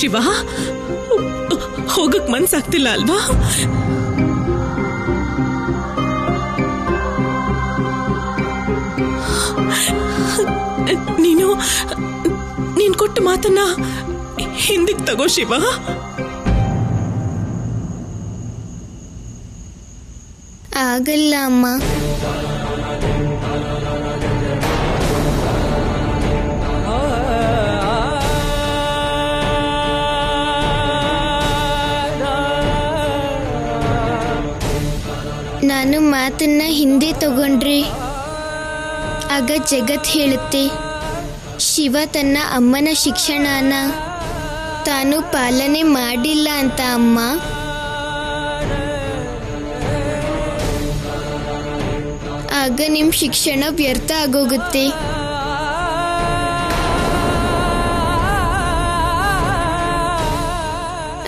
ಶಿವ? ಹೋಗಕ್ ಮನ್ಸಾಗ್ತಿಲ್ಲ ಅಲ್ವಾ? ನೀನ್ ಕೊಟ್ಟ ಮಾತನ್ನ ಹಿಂದಿಕ್ ತಗೋ ಶಿವ. ಆಗಲ್ಲ ಅಮ್ಮ. ನಾನು ಮಾತನ್ನ ಹಿಂದೆ ತಗೊಂಡ್ರೆ ಆಗ ಜಗತ್ ಹೇಳುತ್ತೆ ಶಿವ ತನ್ನ ಅಮ್ಮನ ಶಿಕ್ಷಣನ ತಾನು ಪಾಲನೆ ಮಾಡಿಲ್ಲ ಅಂತ. ಅಮ್ಮ, ಆಗ ನಿಮ್ ಶಿಕ್ಷಣ ವ್ಯರ್ಥ ಆಗೋಗುತ್ತೆ.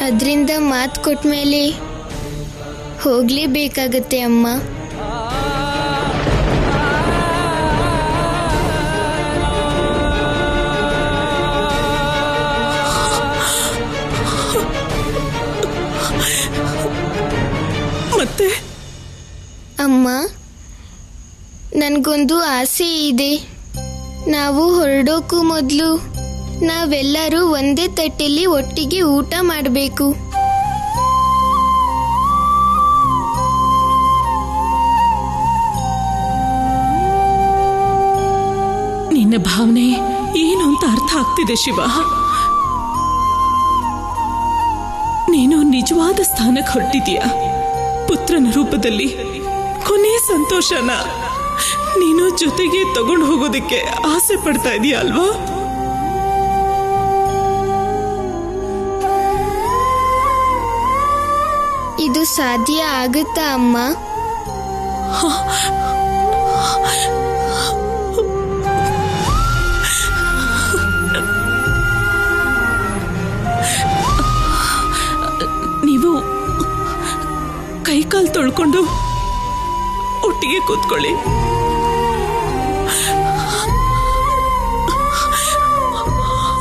ಅದರಿಂದ ಮಾತು ಕೊಟ್ಮೇಲೆ ಹೋಗ್ಲೇಬೇಕಾಗತ್ತೆ ಅಮ್ಮ. ಮತ್ತೆ ಅಮ್ಮ, ನನಗೊಂದು ಆಸೆ ಇದೆ. ನಾವು ಹೊರಡೋಕ್ಕೂ ಮೊದಲು ನಾವೆಲ್ಲರೂ ಒಂದೇ ತಟ್ಟೆಯಲ್ಲಿ ಒಟ್ಟಿಗೆ ಊಟ ಮಾಡಬೇಕು. ನಿನ್ನ ಭಾವನೆ ಏನು ಅಂತ ಅರ್ಥ ಆಗ್ತಿದೆ ಶಿವ. ನೀನು ನಿಜವಾದ ಸ್ಥಾನಕ್ಕೆ ಹೊರಟಿದೀಯ. ಪುತ್ರನ ರೂಪದಲ್ಲಿ ಕೊನೆ ಸಂತೋಷನ ನೀನು ಜೊತೆಗೆ ತಗೊಂಡು ಹೋಗೋದಕ್ಕೆ ಆಸೆ ಪಡ್ತಾ ಇದೀಯ ಅಲ್ವಾ? ಇದು ಸಾಧ್ಯ ಆಗುತ್ತಾ ಅಮ್ಮ? ನೀವು ಕೈಕಾಲು ತೊಳ್ಕೊಂಡು ಒಟ್ಟಿಗೆ ಕೂತ್ಕೊಳ್ಳಿ.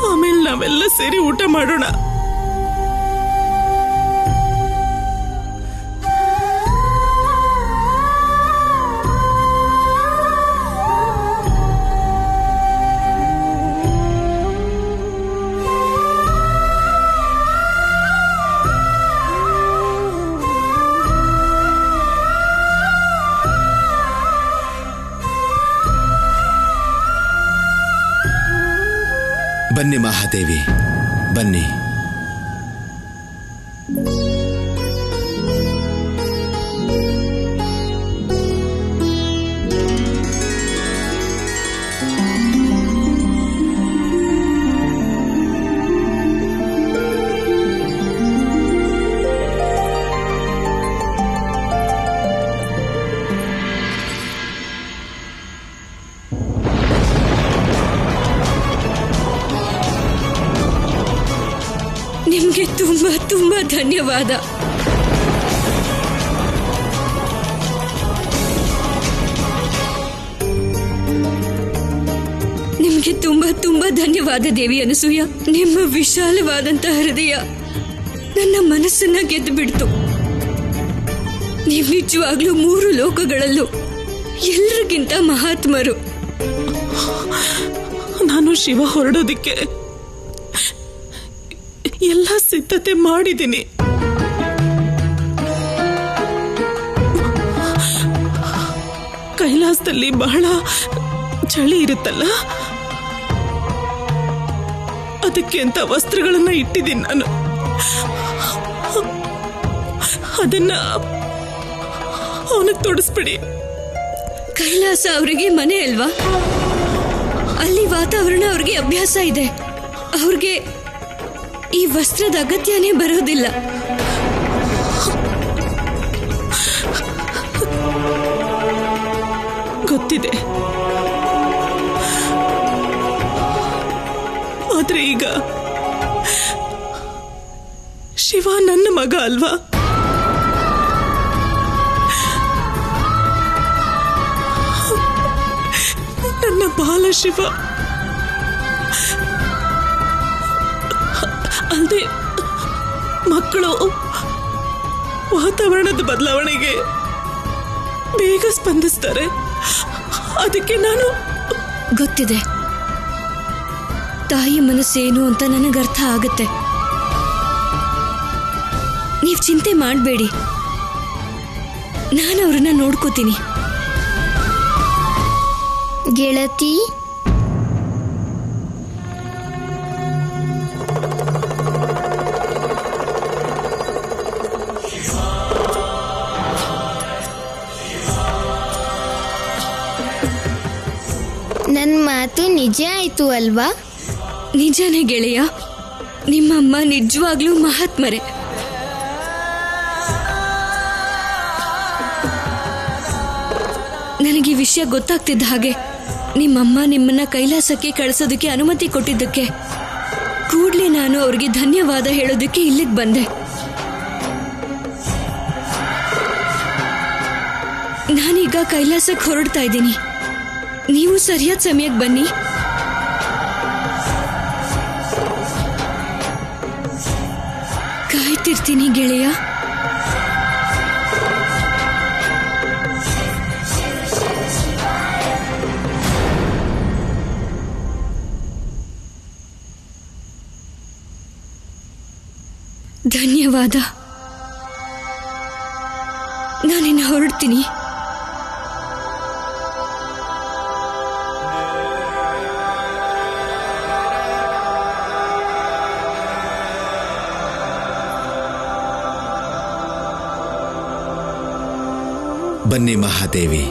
ಆಮೇಲೆ ನಾವೆಲ್ಲ ಸೇರಿ ಊಟ ಮಾಡೋಣ. ಬನ್ನಿ ಮಹಾದೇವಿ, ಬನ್ನಿ. ನಿಮ್ಗೆ ತುಂಬಾ ತುಂಬಾ ಧನ್ಯವಾದ. ನಿಮ್ಗೆ ತುಂಬಾ ತುಂಬಾ ಧನ್ಯವಾದ ದೇವಿ ಅನಸೂಯ. ನಿಮ್ಮ ವಿಶಾಲವಾದಂತಹ ಹೃದಯ ನನ್ನ ಮನಸ್ಸನ್ನ ಗೆದ್ದು ಬಿಡ್ತು. ನೀವು ನಿಜವಾಗ್ಲೂ 3 ಲೋಕಗಳಲ್ಲೂ ಎಲ್ರಿಗಿಂತ ಮಹಾತ್ಮರು. ನಾನು ಶಿವ ಹೊರಡೋದಿಕ್ಕೆ ಎಲ್ಲ ಸಿದ್ಧತೆ ಮಾಡಿದ್ದೀನಿ. ಕೈಲಾಸದಲ್ಲಿ ಬಹಳ ಚಳಿ ಇರುತ್ತಲ್ಲ, ಅದಕ್ಕೆ ಅಂತ ವಸ್ತ್ರಗಳನ್ನ ಇಟ್ಟಿದ್ದೀನಿ ನಾನು. ಅದನ್ನ ಅವನಿಗೆ ತೊಡಿಸ್ಬಿಡಿ. ಕೈಲಾಸ ಅವರಿಗೆ ಮನೆ ಅಲ್ವಾ? ಅಲ್ಲಿ ವಾತಾವರಣ ಅವ್ರಿಗೆ ಅಭ್ಯಾಸ ಇದೆ. ಅವ್ರಿಗೆ ಈ ವಸ್ತ್ರದ ಅಗತ್ಯನೇ ಬರೋದಿಲ್ಲ. ಗೊತ್ತಿದೆ, ಆದ್ರೆ ಈಗ ಶಿವ ನನ್ನ ಮಗ ಅಲ್ವಾ? ನನ್ನ ಬಾಲ ಶಿವ. ಅಲ್ಲದೆ ಮಕ್ಕಳು ವಾತಾವರಣದ ಬದಲಾವಣೆಗೆ ಬೇಗ ಸ್ಪಂದಿಸ್ತಾರೆ. ಅದಕ್ಕೆ ನಾನು ಗೊತ್ತಿದೆ, ತಾಯಿ ಮನಸ್ಸೇನು ಅಂತ ನನಗೆ ಅರ್ಥ ಆಗತ್ತೆ. ನೀವು ಚಿಂತೆ ಮಾಡಬೇಡಿ, ನಾನು ಅವ್ರನ್ನ ನೋಡ್ಕೋತೀನಿ. ಗೆಳತಿ, ನನ್ನ ಮಾತು ನಿಜ ಆಯ್ತು ಅಲ್ವಾ? ನಿಜಾನೇ ಗೆಳೆಯ, ನಿಮ್ಮಮ್ಮ ನಿಜವಾಗ್ಲೂ ಮಹಾತ್ಮರೆ. ನನಗೆ ಈ ವಿಷಯ ಗೊತ್ತಾಗ್ತಿದ್ದ ಹಾಗೆ ನಿಮ್ಮಮ್ಮ ನಿಮ್ಮನ್ನ ಕೈಲಾಸಕ್ಕೆ ಕಳಿಸೋದಕ್ಕೆ ಅನುಮತಿ ಕೊಟ್ಟಿದ್ದಕ್ಕೆ ಕೂಡ್ಲೇ ನಾನು ಅವ್ರಿಗೆ ಧನ್ಯವಾದ ಹೇಳೋದಕ್ಕೆ ಇಲ್ಲಿಗೆ ಬಂದೆ. ನಾನೀಗ ಕೈಲಾಸಕ್ಕೆ ಹೊರಡ್ತಾ ಇದ್ದೀನಿ. ನೀವು ಸರಿಯಾದ ಸಮಯಕ್ಕೆ ಬನ್ನಿ. ಕಾಯ್ತಿರ್ತೀನಿ ಗೆಳೆಯ. ಧನ್ಯವಾದ. ನಾನಿನ್ನು ಹೊರಡ್ತೀನಿ. ಬನ್ನಿ ಮಹಾದೇವಿ.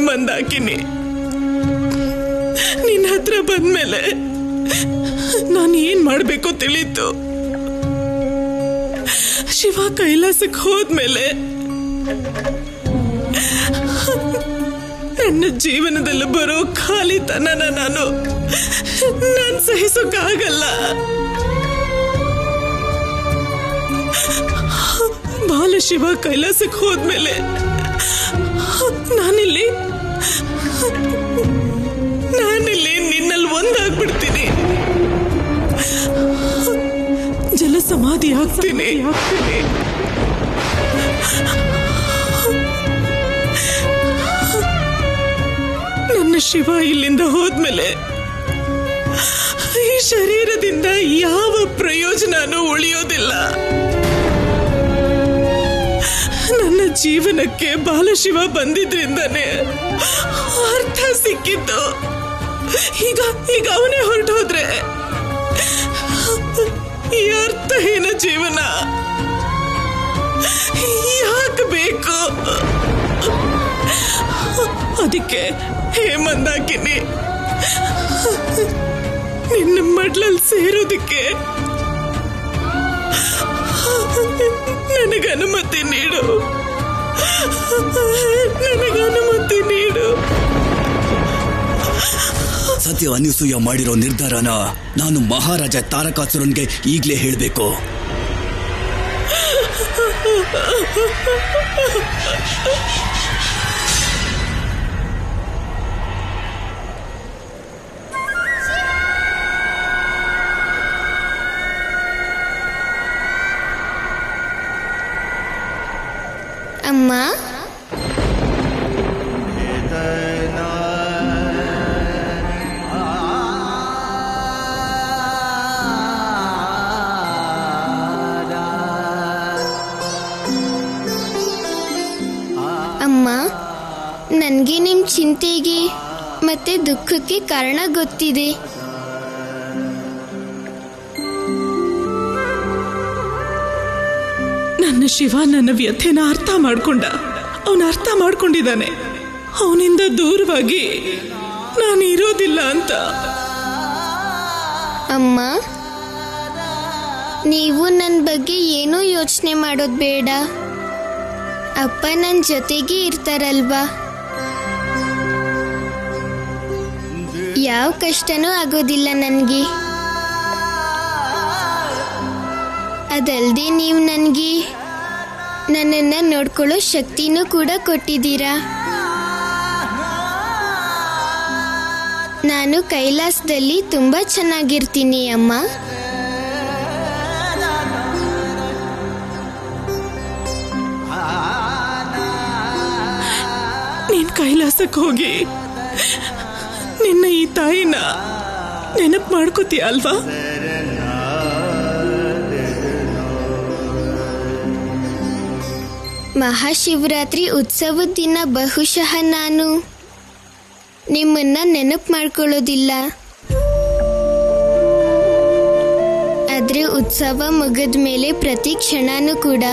ಮಂದಾಕಿನಿ, ನಿನ್ನ ಹತ್ರ ಬಂದ್ಮೇಲೆ ನಾನು ಏನ್ ಮಾಡ್ಬೇಕು ತಿಳಿತು. ಶಿವ ಕೈಲಾಸಕ್ಕೆ ಹೋದ್ಮೇಲೆ ನನ್ನ ಜೀವನದಲ್ಲಿ ಬರೋ ಖಾಲಿತನನ ನಾನು ಸಹಿಸೋಕ್ಕಾಗಲ್ಲ. ಬಾಲಶಿವ ಕೈಲಾಸಕ್ಕೆ ಹೋದ್ಮೇಲೆ ನಾನಿಲ್ಲಿ ನಿನ್ನಲ್ಲಿ ಒಂದಾಗ್ಬಿಡ್ತೀನಿ, ಜಲ ಸಮಾಧಿ ಆಗ್ತೀನಿ. ನನ್ನ ಶಿವ ಇಲ್ಲಿಂದ ಹೋದ್ಮೇಲೆ ಈ ಶರೀರದಿಂದ ಯಾವ ಪ್ರಯೋಜನನೂ ಉಳಿಯೋದಿಲ್ಲ. ನನ್ನ ಜೀವನಕ್ಕೆ ಬಾಲಶಿವ ಬಂದಿದ್ರಿಂದಾನೆ ಅರ್ಥ ಸಿಕ್ಕಿದ್ದು. ಈಗ ಅವನೇ ಹೊರಟು ಹೋದ್ರೆ ಈ ಅರ್ಥಹೀನ ಜೀವನ ಯಾಕೆ ಬೇಕು? ಅದಕ್ಕೆ ಹೇಮಂದಾಕಿನಿ ನಿನ್ನ ಮಡ್ಲಲ್ಲಿ ಸೇರೋದಕ್ಕೆ ನನಗನುಮತಿ ನೀಡು, ನನಗನುಮತಿ ನೀಡು. ಸತ್ಯ ಅನಸೂಯ ಮಾಡಿರೋ ನಿರ್ಧಾರನ ನಾನು ಮಹಾರಾಜ ತಾರಕಾಸುರನ್ಗೆ ಈಗಲೇ ಹೇಳಬೇಕು. ಅಮ್ಮ, ಅಮ್ಮ, ನನಗೆ ನಿಮ್ಮ ಚಿಂತೆಗೆ ಮತ್ತೆ ದುಃಖಕ್ಕೆ ಕಾರಣ ಗೊತ್ತಿದೆ. ನನ್ನ ಶಿವ ನನ್ನ ವ್ಯಥೆನ ಅರ್ಥ ಮಾಡ್ಕೊಂಡ. ಅವನು ಅರ್ಥ ಮಾಡ್ಕೊಂಡಿದ್ದಾನೆ. ಅವನಿಂದ ದೂರವಾಗಿ ನಾನು ಇರೋದಿಲ್ಲ ಅಂತ. ಅಮ್ಮ, ನೀವು ನನ್ನ ಬಗ್ಗೆ ಏನೂ ಯೋಚನೆ ಮಾಡೋದು ಬೇಡ. ಅಪ್ಪ ನನ್ನ ಜೊತೆಗೆ ಇರ್ತಾರಲ್ವಾ, ಯಾವ ಕಷ್ಟನೂ ಆಗೋದಿಲ್ಲ ನನಗೆ. ಅದಲ್ಲದೆ ನೀವು ನನಗೆ ನನ್ನನ್ನು ನೋಡ್ಕೊಳ್ಳೋ ಶಕ್ತಿನೂ ಕೂಡ ಕೊಟ್ಟಿದ್ದೀರಾ. ನಾನು ಕೈಲಾಸದಲ್ಲಿ ತುಂಬ ಚೆನ್ನಾಗಿರ್ತೀನಿ ಅಮ್ಮ. ನೀನ್ ಕೈಲಾಸಕ್ಕೆ ಹೋಗಿ ನಿನ್ನ ಈ ತಾಯಿನ ನೆನಪು ಮಾಡ್ಕೋತೀಯ ಅಲ್ವಾ? ಮಹಾಶಿವರಾತ್ರಿ ಉತ್ಸವದ ದಿನ ಬಹುಶಃ ನಾನು ನಿಮ್ಮನ್ನ ನೆನಪು ಮಾಡ್ಕೊಳ್ಳೋದಿಲ್ಲ. ಆದ್ರೆ ಉತ್ಸವ ಮುಗಿದ ಮೇಲೆ ಪ್ರತಿ ಕ್ಷಣನೂ ಕೂಡ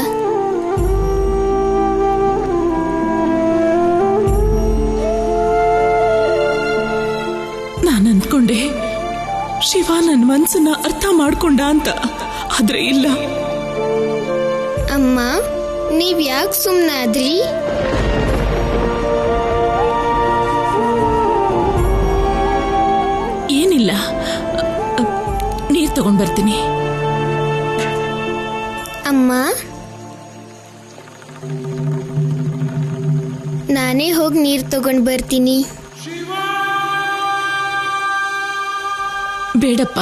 ನಾನು ಅಂದ್ಕೊಂಡೆ ಶಿವ ನನ್ನ ಮನ್ಸನ್ನ ಅರ್ಥ ಮಾಡ್ಕೊಂಡ ಅಂತ. ಆದ್ರೆ ಇಲ್ಲ. ಅಮ್ಮ, ನೀವ್ ಯಾಕೆ ಸುಮ್ಮನಾದ್ರಿ? ಏನಿಲ್ಲ, ನೀರ್ ತಗೊಂಡ್ ಬರ್ತೀನಿ. ಅಮ್ಮ, ನಾನೇ ಹೋಗಿ ನೀರು ತಗೊಂಡ್ ಬರ್ತೀನಿ. ಬೇಡಪ್ಪ,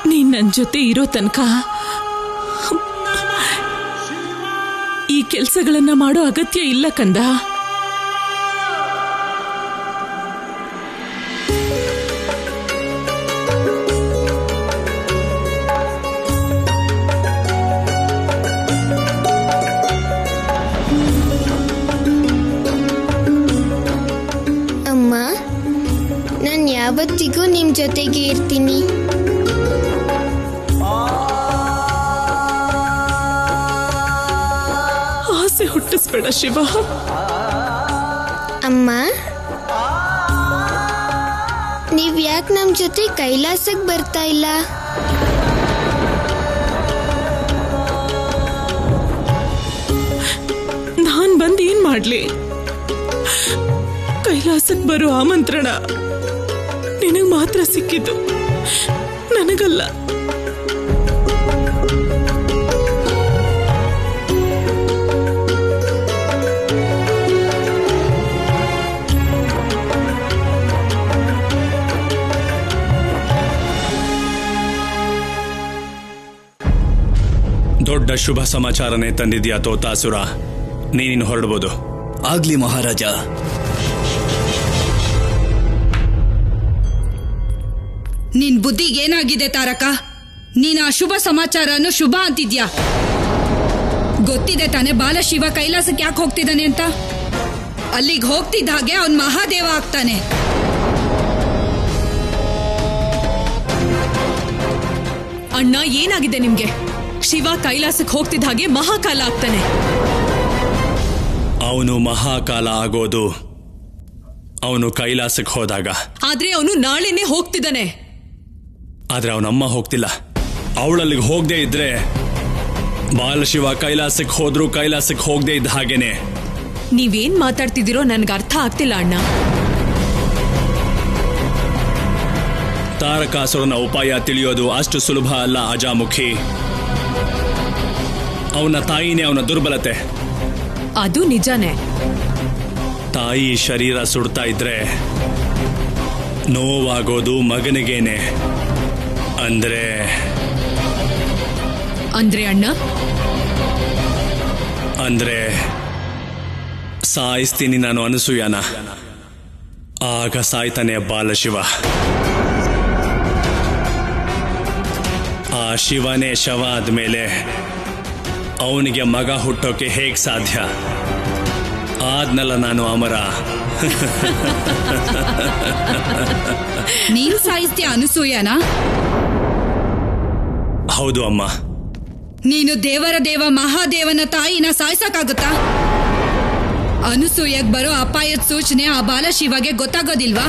ನೀನ್ ನನ್ನ ಜೊತೆ ಇರೋ ತನಕ ಈ ಕೆಲಸಗಳನ್ನ ಮಾಡೋ ಅಗತ್ಯ ಇಲ್ಲ ಕಂದ. ಅಮ್ಮ, ನಾನು ಯಾವತ್ತಿಗೂ ನಿಮ್ಮ ಜೊತೆಗೆ ಇರ್ತೀನಿ. ಆಸೆ ಹುಟ್ಟಿಸ್ಬೇಡ ಶಿವ. ಅಮ್ಮ, ನೀವ್ ಯಾಕೆ ನಮ್ಮ ಜೊತೆ ಕೈಲಾಸಕ್ಕೆ ಬರ್ತಾ ಇಲ್ಲ? ನಾನ್ ಬಂದು ಏನ್ ಮಾಡ್ಲಿ? ಕೈಲಾಸಕ್ಕೆ ಬರೋ ಆಮಂತ್ರಣ ನಿನಗ್ ಮಾತ್ರ ಸಿಕ್ಕಿದ್ದು, ನನಗಲ್ಲ. ದೊಡ್ಡ ಶುಭ ಸಮಾಚಾರನೇ ತಂದಿದ್ಯಾ ತೋತಾಸುರ. ನೀನಿನ್ನು ಹೊರಡ್ಬೋದು. ಆಗ್ಲಿ ಮಹಾರಾಜ. ನಿನ್ ಬುದ್ಧಿಗೇನಾಗಿದೆ ತಾರಕ? ನೀನ್ ಆ ಶುಭ ಸಮಾಚಾರನು ಶುಭ ಅಂತಿದ್ಯಾ? ಗೊತ್ತಿದೆ ತಾನೆ ಬಾಲಶಿವ ಕೈಲಾಸಕ್ಕೆ ಯಾಕೆ ಹೋಗ್ತಿದ್ದಾನೆ ಅಂತ? ಅಲ್ಲಿಗೆ ಹೋಗ್ತಿದ್ದ ಹಾಗೆ ಅವನ್ ಮಹಾದೇವ ಆಗ್ತಾನೆ. ಅಣ್ಣ, ಏನಾಗಿದೆ ನಿಮ್ಗೆ? ಶಿವ ಕೈಲಾಸಕ್ಕೆ ಹೋಗ್ತಿದ್ದ ಹಾಗೆ ಮಹಾಕಾಲ ಆಗ್ತಾನೆ. ಅವನು ಮಹಾಕಾಲ ಆಗೋದು ಅವನು ಕೈಲಾಸಕ್ಕೆ ಹೋದಾಗ. ಆದ್ರೆ ಅವನು ನಾಳೆನೆ ಹೋಗ್ತಿದ್ದಾನೆ. ಆದ್ರೆ ಅವನಮ್ಮ ಹೋಗ್ತಿಲ್ಲ. ಅವಳಲ್ಲಿಗೆ ಹೋಗದೆ ಇದ್ರೆ ಬಾಲಶಿವ ಕೈಲಾಸಕ್ಕೆ ಹೋದ್ರು ಕೈಲಾಸಕ್ಕೆ ಹೋಗದೆ ಇದ್ದ ಹಾಗೇನೆ. ನೀವೇನ್ ಮಾತಾಡ್ತಿದ್ದೀರೋ ನನ್ಗೆ ಅರ್ಥ ಆಗ್ತಿಲ್ಲ ಅಣ್ಣ. ತಾರಕಾಸುರನ ಉಪಾಯ ತಿಳಿಯೋದು ಅಷ್ಟು ಸುಲಭ ಅಲ್ಲ ಅಜಾಮುಖಿ. ಅವನ ತಾಯಿನೇ ಅವನ ದುರ್ಬಲತೆ. ಅದು ನಿಜಾನೇ. ತಾಯಿ ಶರೀರ ಸುಡ್ತಾ ಇದ್ರೆ ನೋವಾಗೋದು ಮಗನಿಗೇನೆ. ಅಂದ್ರೆ ಅಣ್ಣ, ಅಂದ್ರೆ ಸಾಯಿಸ್ತೀನಿ ನಾನು ಅನಸೂಯನ. ಆಗ ಸಾಯ್ತಾನೆ ಬಾಲಶಿವ. ಆ ಶಿವನೇ ಶವ ಆದ್ಮೇಲೆ ಅವನಿಗೆ ಮಗ ಹುಟ್ಟೋಕೆ ಹೇಗ್ ಸಾಧ್ಯ? ಆದ್ನಲ್ಲ ನಾನು ಅಮರ. ನೀನ್ ಸಾಯಿಸ್ತೀಯ ಅನಸೂಯನ? ಹೌದು ಅಮ್ಮ. ನೀನು ದೇವರ ದೇವ ಮಹಾದೇವನ ತಾಯಿನ ಸಾಯಿಸಕ್ಕಾಗುತ್ತಾ? ಅನಸೂಯಗ್ ಬರೋ ಅಪಾಯದ ಸೂಚನೆ ಆ ಬಾಲಶಿವಗೆ ಗೊತ್ತಾಗೋದಿಲ್ವಾ?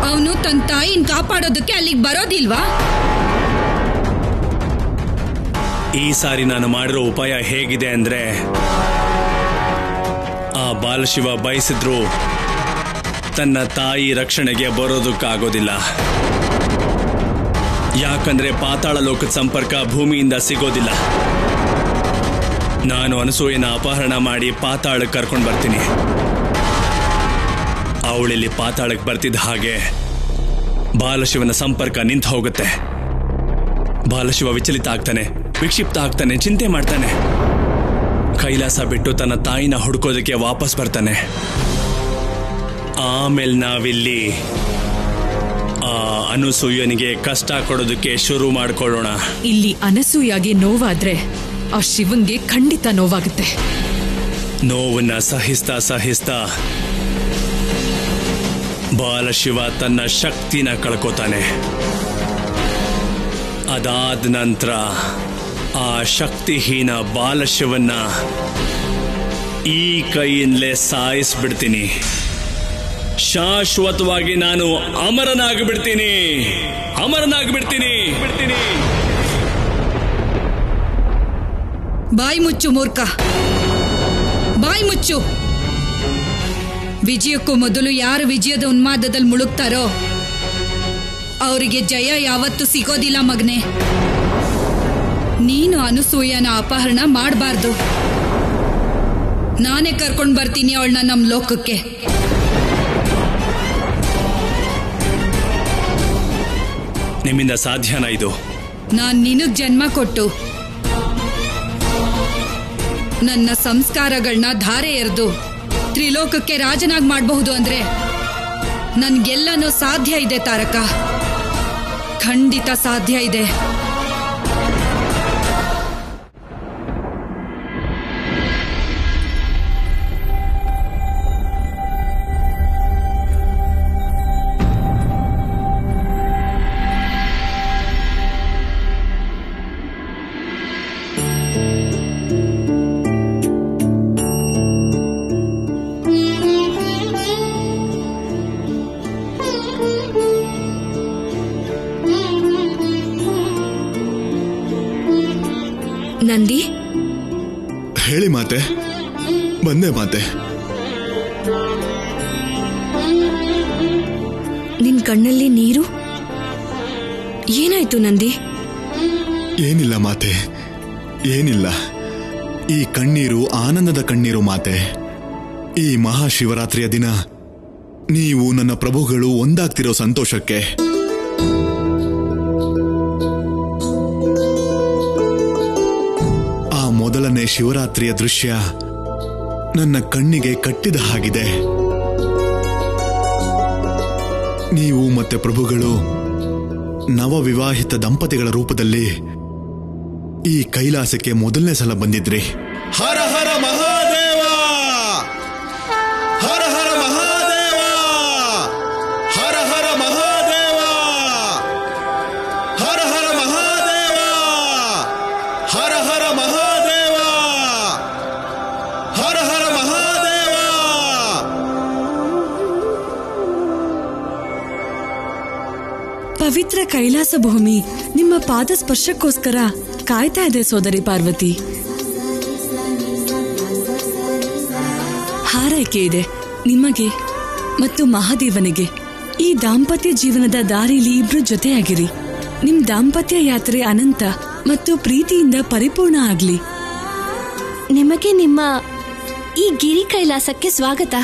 ಅವನು ತನ್ನ ತಾಯಿನ ಕಾಪಾಡೋದಕ್ಕೆ ಅಲ್ಲಿಗೆ ಬರೋದಿಲ್ವಾ? ಈ ಸಾರಿ ನಾನು ಮಾಡಿರೋ ಉಪಾಯ ಹೇಗಿದೆ ಅಂದ್ರೆ, ಆ ಬಾಲಶಿವ ಬಯಸಿದ್ರು ತನ್ನ ತಾಯಿ ರಕ್ಷಣೆಗೆ ಬರೋದಕ್ಕಾಗೋದಿಲ್ಲ. ಯಾಕಂದ್ರೆ ಪಾತಾಳ ಲೋಕದ ಸಂಪರ್ಕ ಭೂಮಿಯಿಂದ ಸಿಗೋದಿಲ್ಲ. ನಾನು ಅನಸೂಯನ ಅಪಹರಣ ಮಾಡಿ ಪಾತಾಳಕ್ಕೆ ಕರ್ಕೊಂಡು ಬರ್ತೀನಿ. ಅವಳಿಲ್ಲಿ ಪಾತಾಳಕ್ಕೆ ಬರ್ತಿದ್ದ ಹಾಗೆ ಬಾಲಶಿವನ ಸಂಪರ್ಕ ನಿಂತು ಹೋಗುತ್ತೆ. ಬಾಲಶಿವ ವಿಚಲಿತ ಆಗ್ತಾನೆ, ವಿಕ್ಷಿಪ್ತ ಆಗ್ತಾನೆ, ಚಿಂತೆ ಮಾಡ್ತಾನೆ. ಕೈಲಾಸ ಬಿಟ್ಟು ತನ್ನ ತಾಯಿನ ಹುಡ್ಕೋದಕ್ಕೆ ವಾಪಸ್ ಬರ್ತಾನೆ. ಆಮೇಲೆ ನಾವಿಲ್ಲಿ ಆ ಅನಸೂಯನಿಗೆ ಕಷ್ಟ ಕೊಡೋದಕ್ಕೆ ಶುರು ಮಾಡ್ಕೊಳ್ಳೋಣ. ಇಲ್ಲಿ ಅನಸೂಯಾಗೆ ನೋವಾದ್ರೆ ಆ ಶಿವನ್ಗೆ ಖಂಡಿತ ನೋವಾಗುತ್ತೆ. ನೋವನ್ನ ಸಹಿಸ್ತಾ ಸಹಿಸ್ತಾ ಬಾಲಶಿವ ತನ್ನ ಶಕ್ತಿನ ಕಳ್ಕೋತಾನೆ. ಅದಾದ ನಂತರ ಆ ಶಕ್ತಿಹೀನ ಬಾಲಶಿವನ್ನ ಈ ಕೈಯಿಂದಲೇ ಸಾಯಿಸ್ಬಿಡ್ತೀನಿ. ಶಾಶ್ವತವಾಗಿ ನಾನು ಅಮರನಾಗ್ಬಿಡ್ತೀನಿ. ಬಾಯಿ ಮುಚ್ಚು ಮೂರ್ಖ, ಬಾಯಿ ಮುಚ್ಚು. ವಿಜಯಕ್ಕೂ ಮೊದಲು ಯಾರು ವಿಜಯದ ಉನ್ಮಾದದಲ್ಲಿ ಮುಳುಗ್ತಾರೋ ಅವರಿಗೆ ಜಯ ಯಾವತ್ತೂ ಸಿಗೋದಿಲ್ಲ ಮಗನೆ. ನೀನು ಅನಸೂಯನ ಅಪಹರಣ ಮಾಡಬಾರ್ದು. ನಾನೇ ಕರ್ಕೊಂಡು ಬರ್ತೀನಿ ಅವಳನ್ನ ನಮ್ಮ ಲೋಕಕ್ಕೆ. ನಿಮ್ಮಿಂದ ಸಾಧ್ಯನಾ ಇದು? ನಾನ್ ನಿನಗ್ ಜನ್ಮ ಕೊಟ್ಟು ನನ್ನ ಸಂಸ್ಕಾರಗಳನ್ನ ಧಾರೆ ಎರೆದು ತ್ರಿಲೋಕಕ್ಕೆ ರಾಜನಾಗಿ ಮಾಡಬಹುದು ಅಂದ್ರೆ ನನ್ಗೆಲ್ಲನೂ ಸಾಧ್ಯ ಇದೆ ತಾರಕ. ಖಂಡಿತ ಸಾಧ್ಯ ಇದೆ. ನಂದಿ, ಹೇಳಿ ಮಾತೆ. ಬಂದೆ ಮಾತೆ. ನಿನ್ ಕಣ್ಣಲ್ಲಿ ನೀರು ಏನಾಯ್ತು ನಂದಿ? ಏನಿಲ್ಲ ಮಾತೆ, ಏನಿಲ್ಲ. ಈ ಕಣ್ಣೀರು ಆನಂದದ ಕಣ್ಣೀರು ಮಾತೆ. ಈ ಮಹಾಶಿವರಾತ್ರಿಯ ದಿನ ನೀವು ನನ್ನ ಪ್ರಭುಗಳು ಒಂದಾಗ್ತಿರೋ ಸಂತೋಷಕ್ಕೆ. ಮೊದಲನೇ ಶಿವರಾತ್ರಿಯ ದೃಶ್ಯ ನನ್ನ ಕಣ್ಣಿಗೆ ಕಟ್ಟಿದ ಹಾಗಿದೆ. ನೀವು ಮತ್ತೆ ಪ್ರಭುಗಳು ನವವಿವಾಹಿತ ದಂಪತಿಗಳ ರೂಪದಲ್ಲಿ ಈ ಕೈಲಾಸಕ್ಕೆ ಮೊದಲನೇ ಸಲ ಬಂದಿದ್ರಿ. ಹರ ಹರ ಮಹಾದೇವ, ಹರ ಹರ ಮಹಾದೇವ, ಹರ ಹರ ಮಹಾದೇವ, ಹರ ಹರ ಮಹಾದೇವ, ಹರ ಹರ ಮಹಾದೇವ, ಹರ ಹರ ಮಹಾದೇವ. ಪವಿತ್ರ ಕೈಲಾಸ ಭೂಮಿ ನಿಮ್ಮ ಪಾದ ಸ್ಪರ್ಶಕ್ಕೋಸ್ಕರ ಕಾಯ್ತಾ ಇದೆ ಸೋದರಿ ಪಾರ್ವತಿ. ಹಾರೈಕೆ ಇದೆ ನಿಮಗೆ ಮತ್ತು ಮಹಾದೇವನಿಗೆ. ಈ ದಾಂಪತ್ಯ ಜೀವನದ ದಾರಿಲಿ ಇಬ್ರು ಜೊತೆಯಾಗಿರಿ. ನಿಮ್ ದಾಂಪತ್ಯ ಯಾತ್ರೆ ಅನಂತ ಮತ್ತು ಪ್ರೀತಿಯಿಂದ ಪರಿಪೂರ್ಣ ಆಗ್ಲಿ. ನಿಮಗೆ ನಿಮ್ಮ ಈ ಗಿರಿ ಕೈಲಾಸಕ್ಕೆ ಸ್ವಾಗತ.